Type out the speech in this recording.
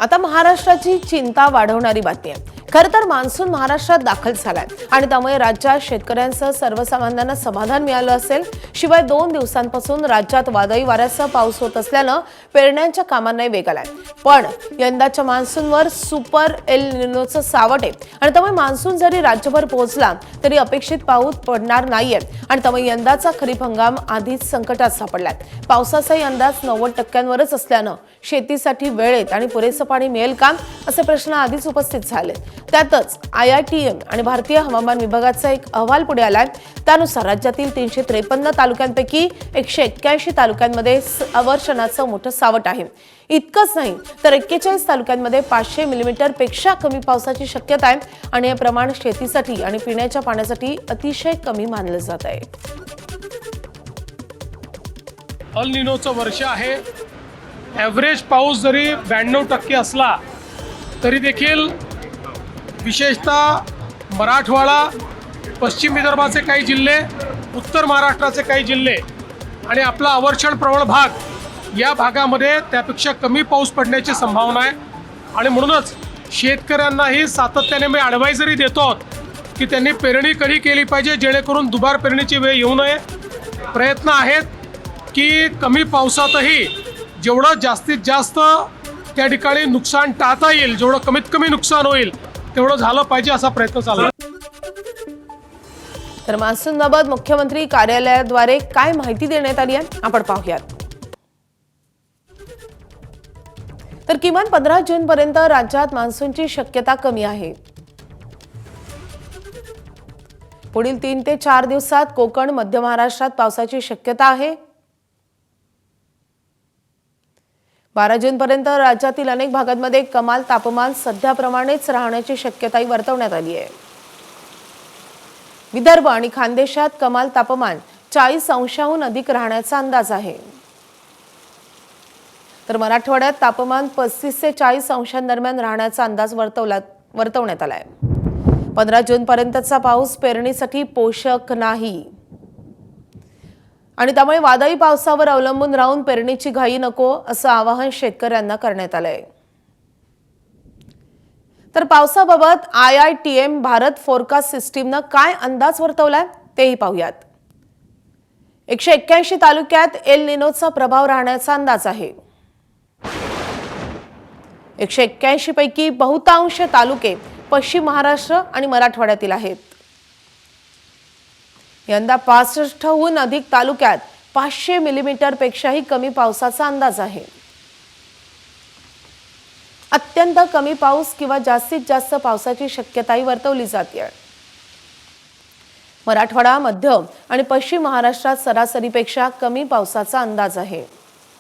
आता महाराष्ट्राची चिंता वाढवणारी बातमी आहे। खरं तर मान्सून महाराष्ट्रात दाखल झालाय आणि त्यामुळे राज्यात शेतकऱ्यांसह सर्वसामान्यांना समाधान मिळालं असेल। शिवाय 2 दिवसांपासून राज्यात वादळी वाऱ्यासह पाऊस होत असल्यानं पेरण्यांच्या कामांनाही वेग आलाय। पण यंदाच्या मान्सूनवर सुपर एल निनोचं सावट आहे आणि त्यामुळे मान्सून जरी राज्यभर पोहोचला तरी अपेक्षित पाऊस पडणार नाहीये आणि त्यामुळे यंदाचा खरीप हंगाम आधीच संकटात सापडलाय। पावसाचाही अंदाज 90% असल्यानं शेतीसाठी वेळेत आणि पुरेसं पाणी मिळेल का असे प्रश्न आधीच उपस्थित झाले। त्यातच IITM आणि भारतीय हवामान विभागाचा एक अहवाल पुढे आलाय। त्यानुसार राज्यातील 353 तालुक्यांपैकी 181 तालुक्यांमध्ये अवर्षणाचं मोठं सावट आहे। इतकंच नाही तर 41 तालुक्यांमध्ये 500 मिलीमीटर पेक्षा कमी पावसाची शक्यता आहे आणि हे प्रमाण शेतीसाठी आणि पिण्याच्या पाण्यासाठी अतिशय कमी मानलं जात आहे। अल निनोचं वर्ष आहे। ॲव्हरेज पाऊस जरी 92% असला तरी देखील विशेषतः मराठवाडा, पश्चिम विदर्भाचे काही जिल्हे, उत्तर महाराष्ट्राचे काही जिल्हे आणि आपला अवर्षण प्रवण भाग या भागामध्ये त्यापेक्षा कमी पाऊस पडण्याची संभावना आहे आणि म्हणूनच शेतकऱ्यांनाही सातत्याने मी ॲडवायझरी देतो आहोत की त्यांनी पेरणी कधी केली पाहिजे जेणेकरून दुबार पेरणीची वेळ येऊ नये। प्रयत्न आहेत की कमी पावसातही जेवढं जास्तीत जास्त त्या ठिकाणी नुकसान टाळता येईल, जेवढं कमीत कमी नुकसान होईल तेवढं झालं पाहिजे असा प्रयत्न चालू आहे। तर मान्सूनबाबत मुख्यमंत्री कार्यालयाद्वारे काय माहिती देण्यात आली आहे आपण पाहूयात। तर किमान 15 जून पर्यंत राज्यात मान्सूनची शक्यता कमी आहे। पुढील 3 ते 4 दिवसात कोकण, मध्य महाराष्ट्रात पावसाची शक्यता आहे। 12 जून पर्यंत राज्यातील अनेक भागांमध्ये कमाल तापमान सध्याप्रमाणेच राहण्याची शक्यताही वर्तवण्यात आली आहे। विदर्भ आणि खानदेशात कमाल तापमान 40 अंशांहून अधिक राहण्याचा अंदाज आहे। तर मराठवाड्यात तापमान 35 ते 40 अंशांदरम्यान राहण्याचा अंदाज वर्तवण्यात आला आहे। 15 जून पर्यंतचा पाऊस पेरणीसाठी पोषक नाही आणि त्यामुळे वादळी पावसावर अवलंबून राहून पेरणीची घाई नको असं आवाहन शेतकऱ्यांना करण्यात आलंय। तर पावसाबाबत IITM भारत फोरकास्ट सिस्टीमनं काय अंदाज वर्तवलाय तेही पाहूयात। 181 तालुक्यात एल निनोचा प्रभाव राहण्याचा अंदाज आहे। 181 पैकी बहुतांश तालुके पश्चिम महाराष्ट्र आणि मराठवाड्यातील आहेत। यंदा 65हून अधिक तालुक्यात 500 मिलीमीटर पेक्षाही कमी पावसाचा अंदाज आहे। अत्यंत कमी पाऊस किंवा जास्तीत जास्त पावसाची शक्यताही वर्तवली जाते। मराठवाडा, मध्य आणि पश्चिम महाराष्ट्रात सरासरीपेक्षा कमी पावसाचा अंदाज आहे।